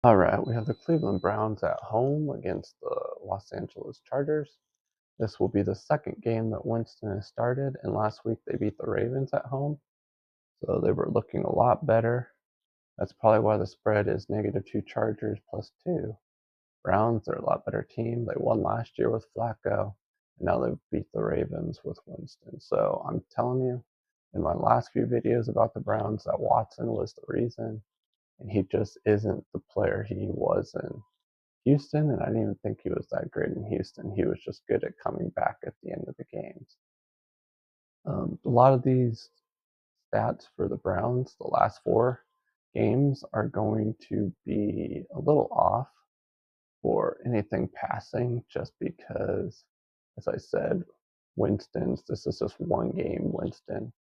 All right, we have the Cleveland Browns at home against the Los Angeles Chargers. This will be the second game that Winston has started, and last week they beat the Ravens at home, so they were looking a lot better. That's probably why the spread is -2 Chargers +2. Browns are a lot better team. They won last year with Flacco, and now they've beat the Ravens with Winston. So I'm telling you, in my last few videos about the Browns, that Watson was the reason, and he just isn't the player he was in Houston, and I didn't even think he was that great in Houston. He was just good at coming back at the end of the games. A lot of these stats for the Browns, the last four games, are going to be a little off for anything passing, just because, as I said, this is just one game. Winston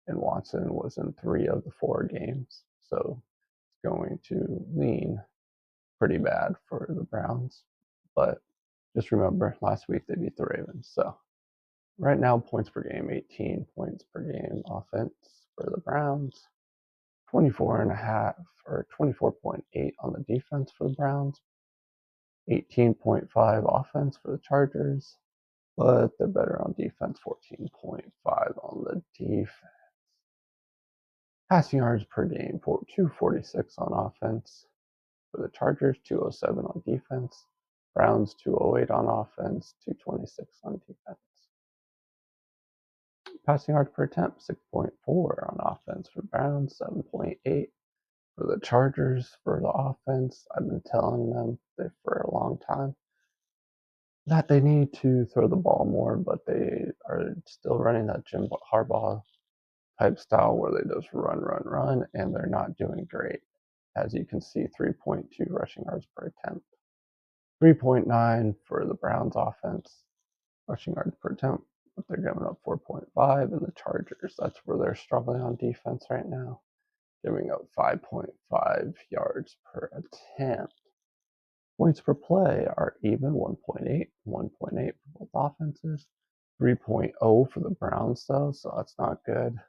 and Watson was in 3 of the 4 games, so it's going to lean pretty bad for the Browns. But just remember, last week they beat the Ravens. So right now, points per game, 18 points per game offense for the Browns, 24.5 or 24.8 on the defense for the Browns, 18.5 offense for the Chargers, but they're better on defense, 14.5 on the defense. Passing yards per game, 246 on offense for the Chargers, 207 on defense. Browns, 208 on offense, 226 on defense. Passing yards per attempt, 6.4 on offense for Browns, 7.8 for the Chargers for the offense. I've been telling them for a long time that they need to throw the ball more, but they are still running that Jim Harbaugh type style where they just run, and they're not doing great. As you can see, 3.2 rushing yards per attempt, 3.9 for the Browns offense rushing yards per attempt, but they're giving up 4.5, and the Chargers, that's where they're struggling on defense right now, giving up 5.5 yards per attempt. Points per play are even, 1.8 for both offenses, 3.0 for the Browns though, so that's not good,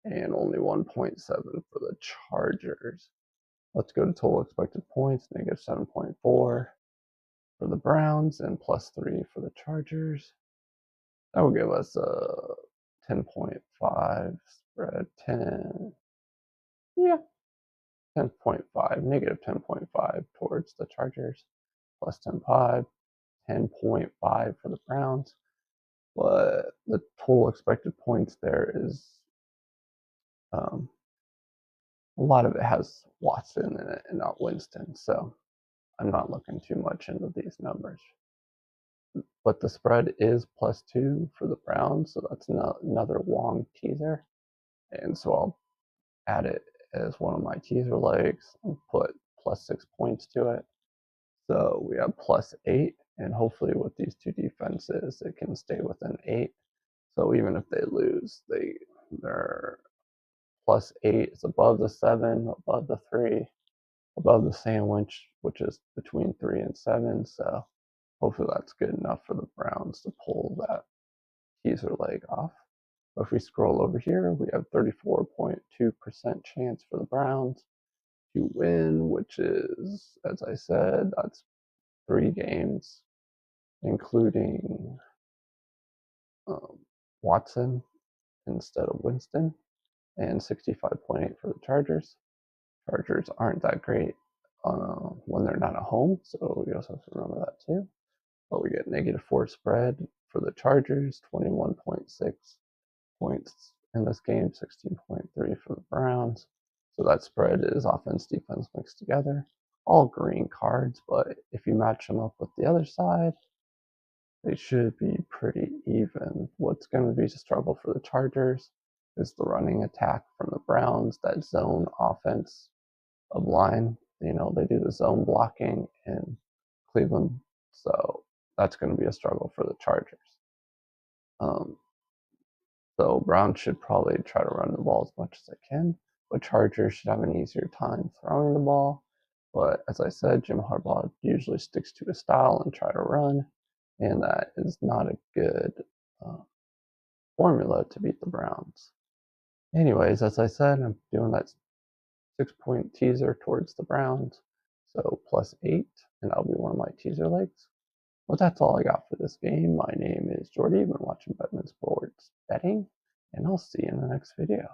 and only 1.7 for the Chargers. Let's go to total expected points, -7.4 for the Browns and +3 for the Chargers. That will give us a 10.5 spread, 10, yeah, 10.5, -10.5 towards the Chargers, plus 10.5, 10.5 for the Browns. But the total expected points there is, a lot of it has Watson in it and not Winston, so I'm not looking too much into these numbers. But the spread is +2 for the Browns, so that's another long teaser. And so I'll add it as one of my teaser legs and put +6 points to it. So we have +8, and hopefully with these two defenses, it can stay within 8. So even if they lose, they're +8. It's above the 7, above the 3, above the sandwich, which is between 3 and 7. So hopefully that's good enough for the Browns to pull that teaser leg off. If we scroll over here, we have 34.2% chance for the Browns to win, which is, as I said, that's 3 games, including Watson instead of Winston, and 65.8 for the Chargers. Chargers aren't that great when they're not at home, so we also have to remember that too. But we get -4 spread for the Chargers, 21.6 points in this game, 16.3 for the Browns. So that spread is offense, defense mixed together. All green cards, but if you match them up with the other side, they should be pretty even. What's going to be a struggle for the Chargers is the running attack from the Browns, that zone offense of line. You know, they do the zone blocking in Cleveland, so that's going to be a struggle for the Chargers. So Browns should probably try to run the ball as much as they can, but Chargers should have an easier time throwing the ball. But as I said, Jim Harbaugh usually sticks to his style and try to run, and that is not a good uh, formula to beat the Browns. Anyways, as I said, I'm doing that 6-point teaser towards the Browns. So +8, and that'll be one of my teaser legs. Well, that's all I got for this game. My name is Jordy. You've been watching Betman Sports Betting, and I'll see you in the next video.